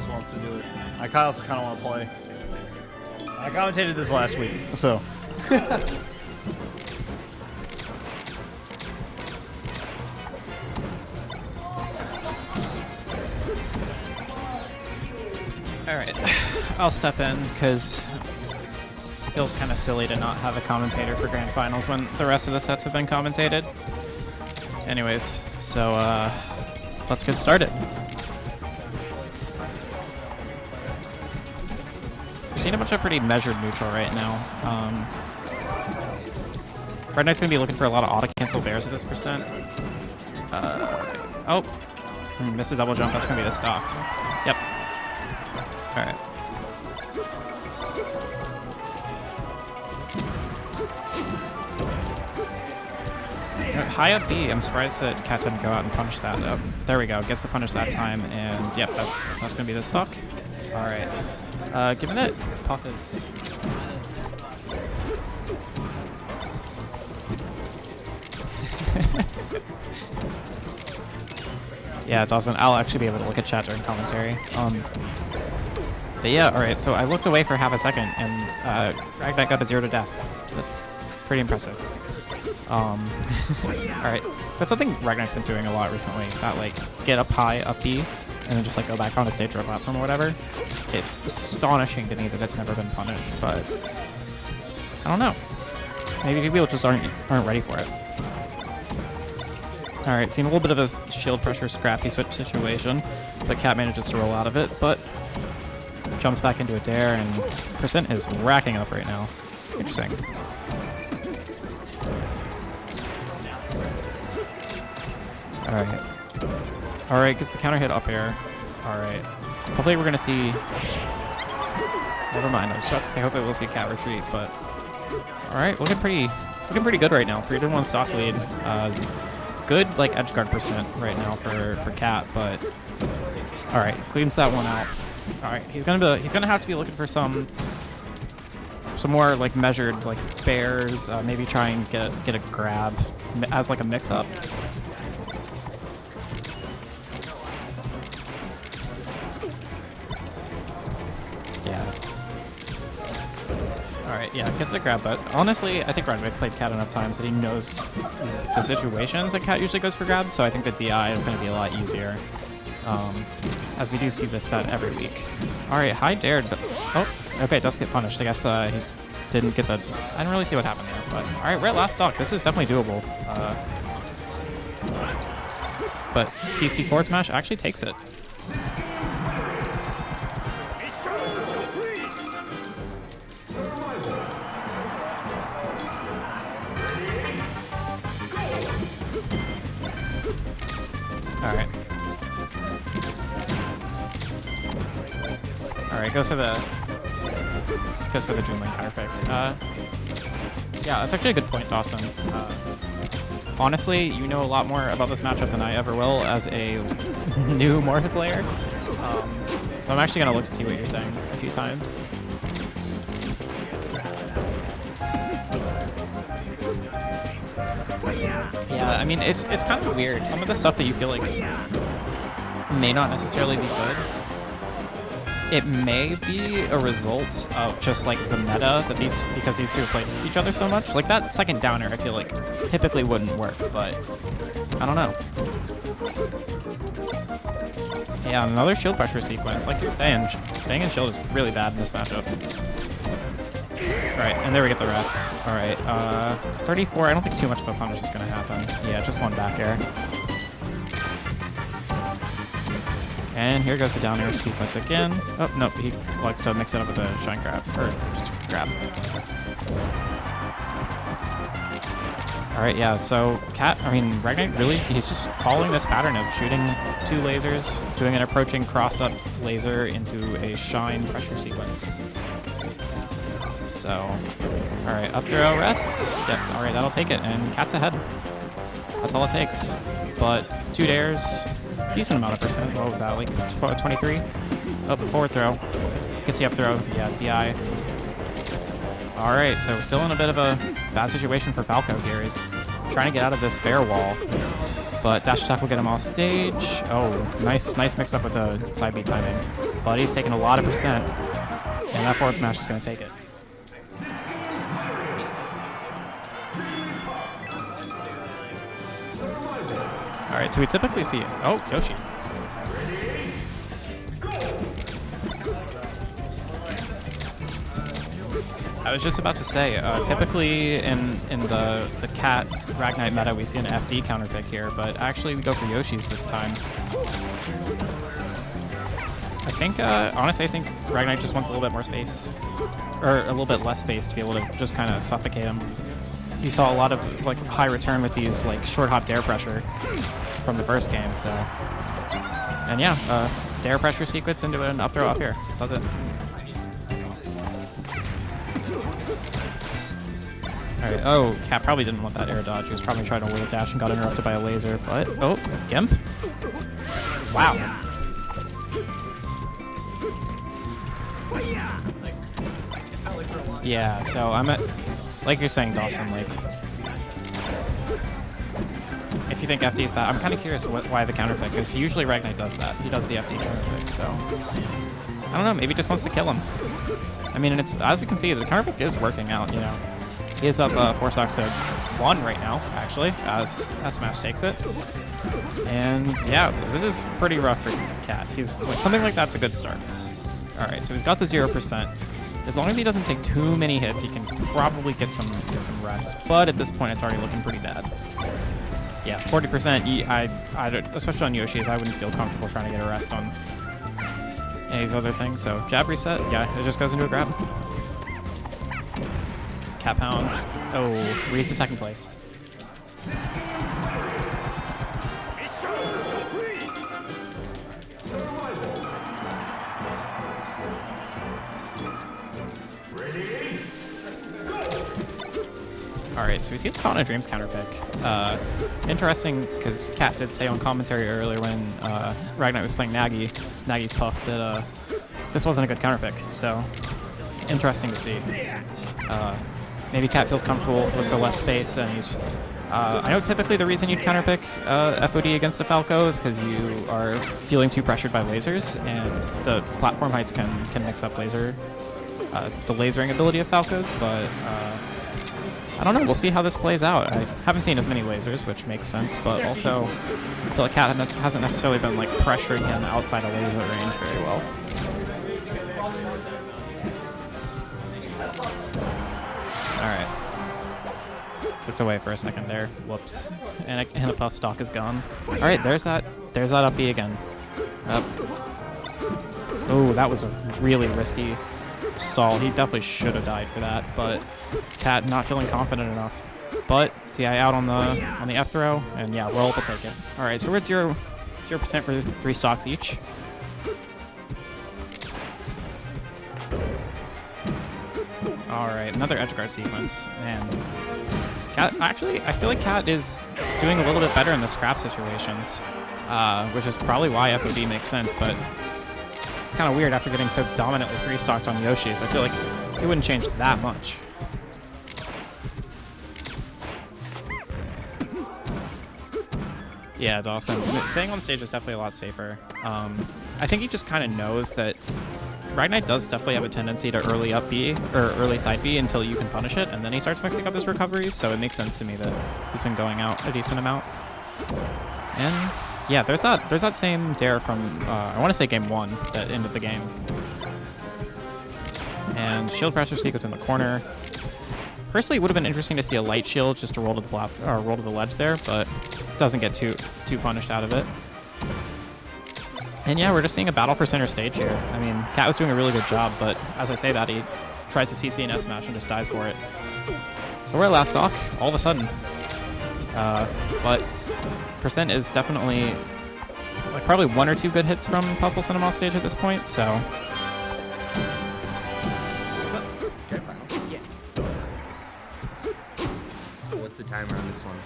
else wants to do it. I also kind of want to play. I commentated this last week, so. Alright, I'll step in because it feels kind of silly to not have a commentator for Grand Finals when the rest of the sets have been commentated. Anyways, so let's get started. We're seeing a bunch of pretty measured neutral right now. Ragnite's going to be looking for a lot of auto-cancel bears at this percent. Oh, misses double jump, that's going to be the stock. Yep. Alright. High up B, I'm surprised that Cat didn't go out and punish that. Oh, there we go, gets the punish that time, and yep, that's gonna be the stock. Alright. Given that Puff is... Yeah, it doesn't. I'll actually be able to look at chat during commentary. But yeah, alright, so I looked away for half a second, and Ragnite got a 0 to death. That's pretty impressive. Alright, that's something Ragnite's been doing a lot recently, that like, get up high, up B, and then just like go back on a stage or a platform or whatever. It's astonishing to me that it's never been punished, but I don't know. Maybe people just aren't ready for it. Alright, seeing a little bit of a shield pressure scrappy switch situation, but Cat manages to roll out of it, but jumps back into a dare, and percent is racking up right now. Interesting. Alright. Alright, gets the counter hit up air. Alright. Hopefully we're gonna see... Never mind, I was about to say hopefully we'll see Cat retreat, but... Alright, looking pretty good right now. 3-1 stock lead. Good like edge guard percent right now for Cat, but... Alright, cleans that one out. Alright, he's gonna have to be looking for some more like measured like bears, maybe try and get a grab as like a mix up. Yeah. Alright, yeah, gets the grab, but honestly, I think Ragnite's played Cat enough times that he knows the situations that Cat usually goes for grabs, so I think the DI is gonna be a lot easier. As we do see this set every week. Alright, high dared, but... Oh, okay, does get punished. I guess he didn't get the... I didn't really see what happened there, but... Alright, right last stock. This is definitely doable. But CC forward smash actually takes it. Alright. Alright, goes for the Dreamland counter pick. Yeah, that's actually a good point, Dawson. Honestly, you know a lot more about this matchup than I ever will as a new Morph player. So I'm actually gonna look to see what you're saying a few times. Yeah, I mean, it's kind of weird. Some of the stuff that you feel like may not necessarily be good, it may be a result of just like the meta that because these two have played each other so much. Like that second downer, I feel like typically wouldn't work, but I don't know. Yeah, another shield pressure sequence. Like you're saying, staying in shield is really bad in this matchup. Alright, and there we get the rest. Alright, 34, I don't think too much of a punish is going to happen. Yeah, just one back air. And here goes the down air sequence again. Oh, nope, he likes to mix it up with a shine grab, or just grab. Alright, yeah, so Ragnite really, he's just following this pattern of shooting 2 lasers, doing an approaching cross-up laser into a shine pressure sequence. So, alright, up throw, rest. Yep, alright, that'll take it, and Cat's ahead. That's all it takes. But 2 dares, decent amount of percent. What was that, like 23? Oh, the forward throw. Gets the up throw, yeah, DI. Alright, so still in a bit of a bad situation for Falco here. He's trying to get out of this bear wall, but dash attack will get him off stage. Oh, nice mix up with the side B timing. but he's taking a lot of percent, and that forward smash is going to take it. All right, so we typically see, oh, Yoshi's. I was just about to say, typically in the Cat Ragnite meta, we see an FD counter pick here, but actually we go for Yoshi's this time. I think, honestly, I think Ragnite just wants a little bit more space, or a little bit less space to be able to just kind of suffocate him. He saw a lot of like high return with these like short hop dare pressure from the first game, so. And yeah, dare pressure sequence into an up throw up here. Does it. Alright, oh, Cat probably didn't want that air dodge. He was probably trying to wave dash and got interrupted by a laser, but, oh, Gimp. Wow. Yeah, so I'm at, like you're saying, Dawson, like, if you think FD is bad, I'm kind of curious why the counter pick, because usually Ragnite does that. He does the FD counter pick, so, I don't know, maybe he just wants to kill him. I mean, and it's, as we can see, the counter pick is working out, you know. He is up 4 stocks to 1 right now, actually, as Smash takes it. And yeah, this is pretty rough for Cat. He's like, something like that's a good start. All right, so he's got the 0%. As long as he doesn't take too many hits, he can probably get some rest. But at this point, it's already looking pretty bad. Yeah, 40%. I especially on Yoshi's, I wouldn't feel comfortable trying to get a rest on any of these other things. So jab reset. Yeah, it just goes into a grab. Cat pounds. Oh, reads the second place. Alright, so we see the Fountain of Dreams counter pick. Interesting, because Cat did say on commentary earlier when Ragnite was playing Nagy's Puff, that this wasn't a good counter pick. So, interesting to see. Maybe Cat feels comfortable with the less space, and he's... I know typically the reason you'd counterpick FOD against a Falco is because you are feeling too pressured by lasers, and the platform heights can mix up the lasering ability of Falcos, but I don't know, we'll see how this plays out. I haven't seen as many lasers, which makes sense, but also I feel like Cat hasn't necessarily been like pressuring him outside of laser range very well. Alright. Tripped away for a second there. Whoops. And the Puff stock is gone. Alright, there's that up B again. Up. Oh, that was a really risky stall. He definitely should have died for that, but Cat not feeling confident enough. But TI out on the F throw, and yeah, Roll will take it. Alright, so we're at 0% for 3 stocks each. Alright, another edge guard sequence, and Cat, actually, I feel like Cat is doing a little bit better in the scrap situations, which is probably why FOD makes sense, but it's kind of weird after getting so dominantly 3-stocked on Yoshi's. I feel like it wouldn't change that much. Yeah, Dawson. Staying on stage is definitely a lot safer. I think he just kind of knows that Ragnite does definitely have a tendency to early up B, or early side B until you can punish it, and then he starts mixing up his recoveries, so it makes sense to me that he's been going out a decent amount. And yeah, there's that same dare from, I want to say game 1, that ended the game. And shield pressure sequence in the corner. Personally, it would have been interesting to see a light shield just to roll to the ledge there, but doesn't get too punished out of it. And yeah, we're just seeing a battle for center stage here. I mean, Cat was doing a really good job, but as I say that, he tries to CC and S smash and just dies for it. So we're at last stock, all of a sudden. But percent is definitely like probably 1 or 2 good hits from Puffle sent him off stage at this point, so. Yeah. What's the timer on this one?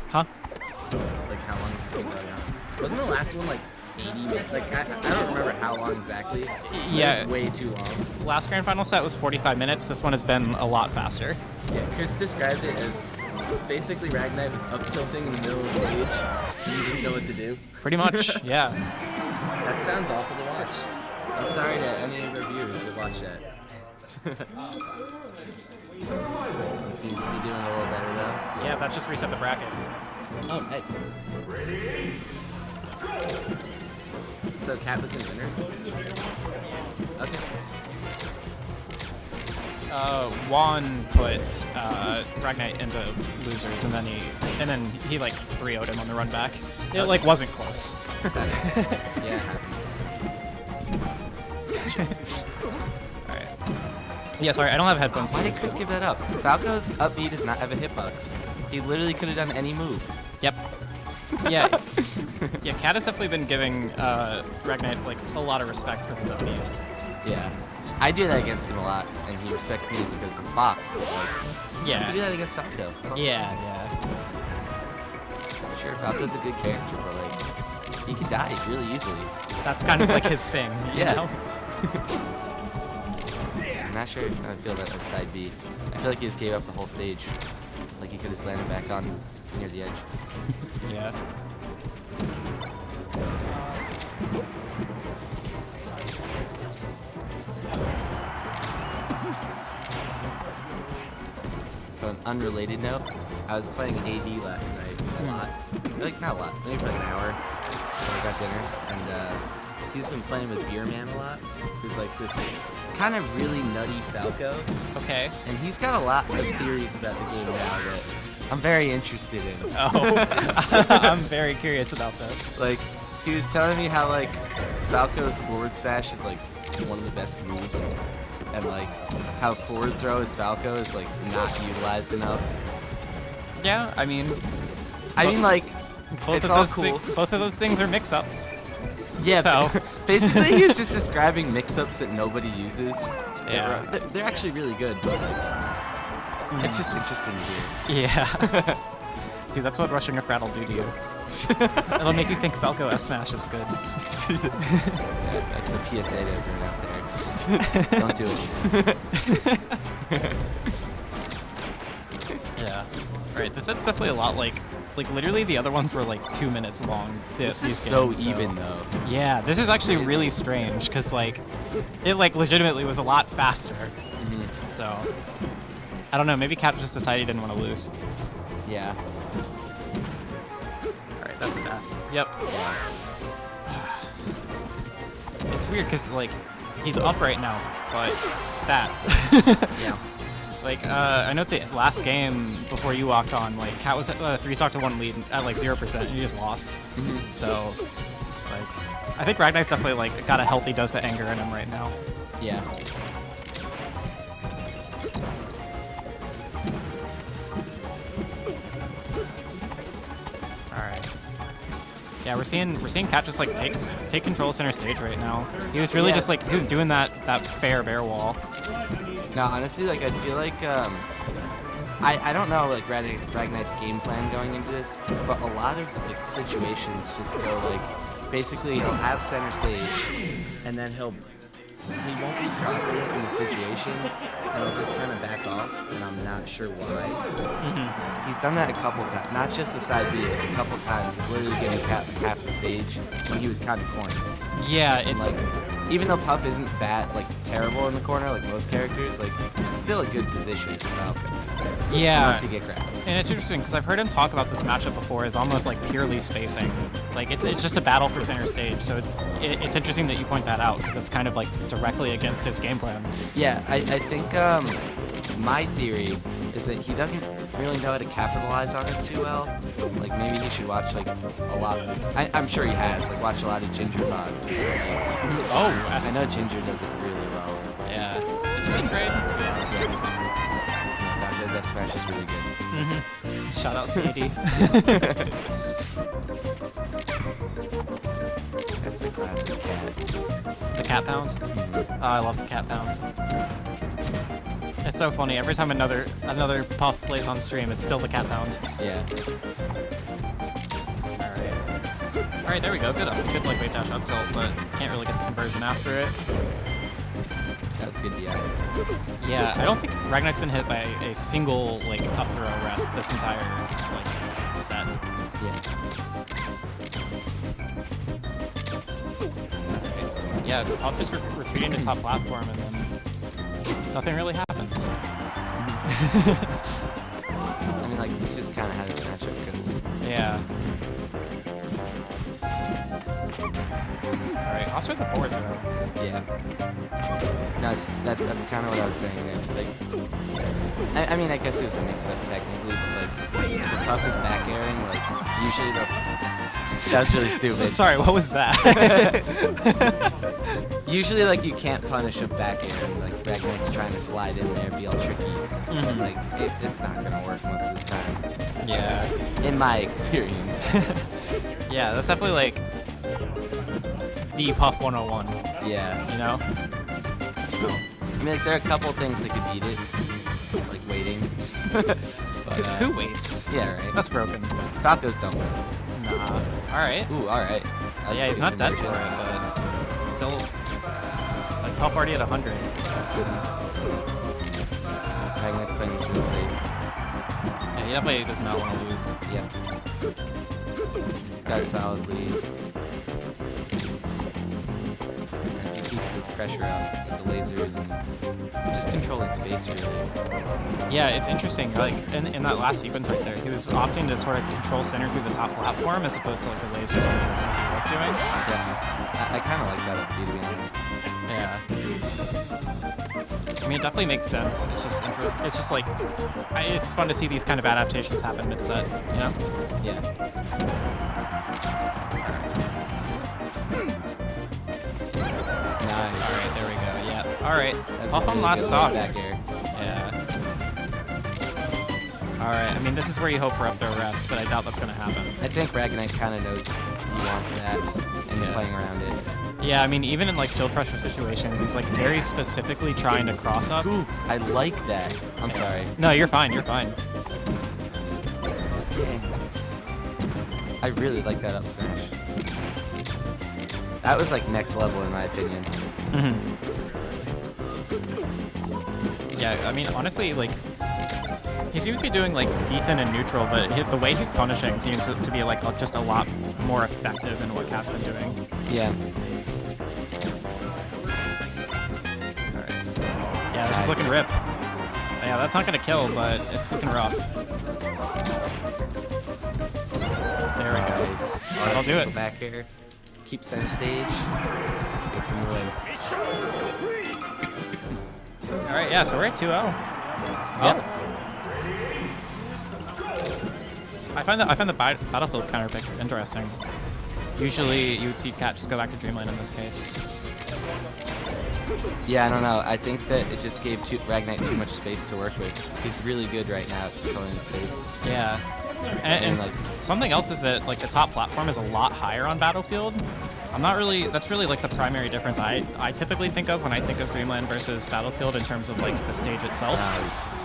Huh? Like how long is it taking right now? Wasn't the last one like 80 minutes? Like I don't remember how long exactly. Yeah. It was way too long. Last grand final set was 45 minutes. This one has been a lot faster. Yeah, Chris described it as basically Ragnite was up tilting in the middle of the stage and he didn't know what to do. Pretty much, yeah. That sounds awful to watch. I'm sorry to any of our viewers that watch that. This one seems to be doing a little better though. Yeah, that just reset the brackets. Oh, nice. So Cat was in winners? Okay. Juan put Ragnite into losers, and then he like 3-0'd him on the run back. It like wasn't close. Yeah, it happens. Alright. Yeah, sorry, I don't have headphones. Why did Chris give that up? Falco's up B does not have a hitbox. He literally could have done any move. Yep. Yeah. Yeah, Cat has definitely been giving Ragnite like a lot of respect for his OPs. Yeah. I do that against him a lot, and he respects me because I'm Fox, but like, Yeah. you can do that against Falco. It's all the Yeah, time. yeah. Sure, Falco's a good character, but like, he can die really easily. That's kind of like his thing. You Yeah. know? I'm not sure how I feel about that side B. I feel like he just gave up the whole stage. Like he could have landed back on near the edge. Yeah. So an unrelated note, I was playing AD last night a lot. Like, not a lot, maybe for like an hour when I got dinner. And he's been playing with Beer Man a lot. Who's like this kind of really nutty Falco. Okay. And he's got a lot of theories about the game now that I'm very interested in. Oh. I'm very curious about this. Like, he was telling me how like Falco's forward smash is like one of the best moves. And like how forward throw as Falco is like not utilized enough. Yeah, I mean, like both it's of all those cool. both of those things are mix-ups. Yeah, So. basically he's just describing mix-ups that nobody uses. Yeah. They're actually really good, but like, it's just interesting to hear. Yeah. See, that's what rushing a frat will do to you. It'll make you think Falco S Smash is good. That's a PSA to everyone out there. Don't do it. Yeah. Alright, this set's definitely a lot like literally the other ones were like 2 minutes long. This is these so games, even though. Yeah, this is actually Crazy. really strange because like it like legitimately was a lot faster. Mm-hmm. So I don't know, maybe Cat just decided he didn't want to lose. Yeah. Alright, that's a death. Yep. Yeah. It's weird because like he's up right now, but that. Yeah. Like, I know the last game before you walked on, like, Cat was at 3-stock to 1 lead at like 0%, and you just lost. Mm-hmm. So, like, I think Ragnite's definitely like got a healthy dose of anger in him right now. Yeah. Alright. Yeah, we're seeing Cat just like take control of center stage right now. He was really Yeah. just like he was doing that fair bear wall. No, honestly, like I feel like I don't know like Ragnite's game plan going into this, but a lot of like situations just go like basically he'll have center stage, and then he won't be confident in the situation, and he'll just kind of back off, and I'm not sure why. Mm-hmm. He's done that a couple times, not just the side B, like a couple times. He's literally getting half the stage when he was kind of cornered. Yeah, it's Like, even though Puff isn't bad, like terrible in the corner, like most characters, like it's still a good position for Falco. yeah. Unless you get grabbed. And it's interesting because I've heard him talk about this matchup before as almost like purely spacing. Like it's just a battle for center stage. So it's interesting that you point that out because it's kind of like directly against his game plan. Yeah, I think my theory is that he doesn't really know how to capitalize on it too well. Like maybe he should watch like a lot. I'm sure he has like watched a lot of Ginger VODs. Oh, I know Ginger does it really well. yeah. Is this a trade? Falco's F Smash is really good. Mm-hmm. Shout out CD. That's the classic Cat. The cat pound. Oh, I love the cat pound. It's so funny. Every time another Puff plays on stream, it's still the cat pound. Yeah. All right, there we go. Good like wave dash up tilt, but can't really get the conversion after it. That was good DI. Yeah, I don't think Ragnite's been hit by a single like up throw rest this entire like set. Yeah. Yeah, Puff just retreating to top platform, and then nothing really happens. I mean, like, this is just kind of how this matchup goes. Yeah. Alright, I'll start the forward throw. Yeah. No, that's kind of what I was saying there. Like, I mean, I guess it was a mix-up technically, but like, if the Puff is back airing, like, usually the... That was really stupid. Sorry, what was that? Usually, like, you can't punish a back air, and, like, Ragnite's trying to slide in there, be all tricky. Mm-hmm. Like, it's not gonna work most of the time. Yeah. In my experience. Yeah, that's definitely like the Puff 101. Yeah. You know? So. I mean, like, there are a couple things that could beat it, like waiting. But, Who waits? Yeah, right. That's broken. Falcos don't wait. Nah. Alright. Ooh, alright. Yeah, he's not dead for it, but still. Like, Puff already at 100. Ragnite's playing this really safe. Yeah, he definitely does not want to lose. Yeah. He's got a solid lead. And if he keeps the pressure out with the lasers and just controlling space, really. Yeah, it's interesting. Like, in that last sequence right there, he was opting to sort of control center through the top platform as opposed to, like, the lasers on the he was doing. Yeah. I kind of like that up to be honest. Yeah. I mean, it definitely makes sense. It's just it's just like it's fun to see these kind of adaptations happen mid-set, you know? Yeah. Nice. All right, there we go. Yeah. All right. That's Puff on really last good stock. back air. Yeah. All right. I mean, this is where you hope for up throw rest, but I doubt that's gonna happen. I think Ragnite kind of knows he wants that, and he's playing around it. Yeah, I mean, even in like shield pressure situations, he's like very specifically trying to cross up. Scoop. I like that. I'm sorry. No, you're fine. You're fine. Dang. I really like that up smash. That was like next level in my opinion. Mm-hmm. Yeah, I mean, honestly, like, he seems to be doing like decent and neutral, but the way he's punishing seems to be like just a lot more effective than what Cat's been doing. Yeah. Yeah, this is looking rip. Yeah, that's not gonna kill, but it's looking rough. There we go. Nice. That'll do it. Back air. Keep center stage. Gets him away. All right, yeah, so we're at 2-0. Yep. I find the battlefield counter pick interesting. Usually, you would see Cat just go back to Dreamland in this case. Yeah, I don't know. I think that it just gave Ragnite too much space to work with. He's really good right now at controlling the space. Yeah. And like, something else is that like the top platform is a lot higher on Battlefield. That's really like the primary difference I typically think of when I think of Dreamland versus Battlefield in terms of like the stage itself. Nice.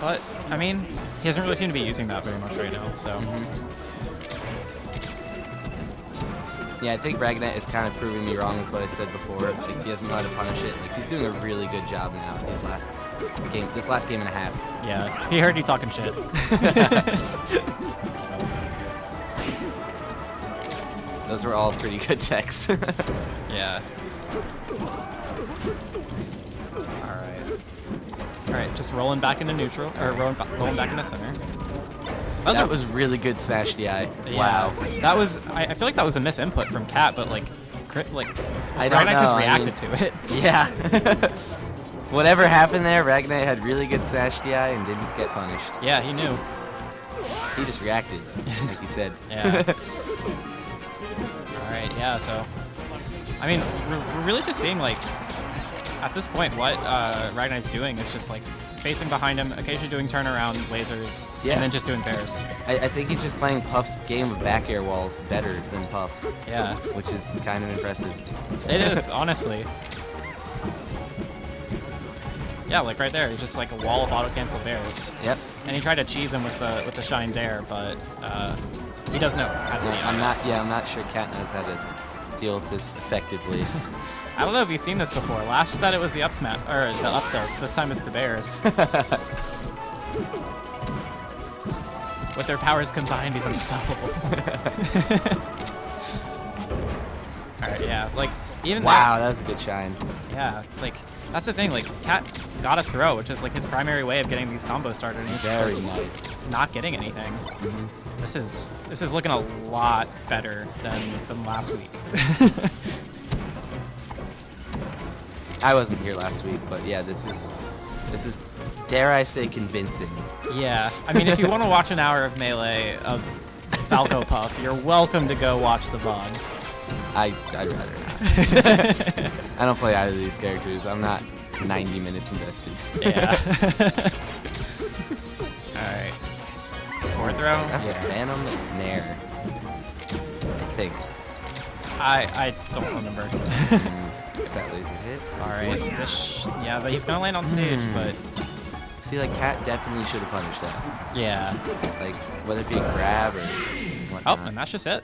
But, I mean, he doesn't really seem to be using that very much right now, so. Yeah, I think Ragnite is kind of proving me wrong with what I said before. Like, he doesn't know how to punish it. Like, he's doing a really good job now this last game and a half. Yeah, he heard you talking shit. Those were all pretty good techs. Yeah. All right, just rolling back into neutral, or rolling back into center. That was really good smash DI. Yeah, Wow. that was. I feel like that was a misinput from Cat, but like, I don't know. just reacted to it. Yeah. Whatever happened there, Ragnite had really good smash DI and didn't get punished. Yeah, he knew. He just reacted, like he said. Yeah. All right. Yeah. So, I mean, we're really just seeing like, at this point, what Ragnite's doing is just like facing behind him, occasionally doing turnaround lasers, Yeah. and then just doing bears. I think he's just playing Puff's game of back air walls better than Puff. Yeah. Which is kind of impressive. It is, honestly. Yeah, like right there, he's just like a wall of auto-cancel bears. Yep. And he tried to cheese him with the Shine Dare, but he does know how to do it. I'm not sure Cat knows how to deal with this effectively. I don't know if you've seen this before. Lash said it was the up smash, or the up tilts. This time it's the bears. With their powers combined, he's unstoppable. Alright, yeah. Like, Even Wow, that was a good shine. yeah, like that's the thing. Like Cat got a throw, which is like his primary way of getting these combos started. And he's just, Very like, nice. not getting anything. Mhm. This is looking a lot better than last week. I wasn't here last week, but yeah, this is dare I say convincing. Yeah, I mean, if you want to watch an hour of Melee of Falco Puff, you're welcome to go watch the VOD. I'd rather not. I don't play either of these characters. I'm not 90 minutes invested. Yeah. Alright. Forward throw? That's a Phantom Nair. I think. I don't remember. If that laser hit. Alright. Yeah, but he's gonna land on stage, but See, like, Cat definitely should have punished that. yeah. Like, whether it be a grab or Oh, whatnot. and that's just it.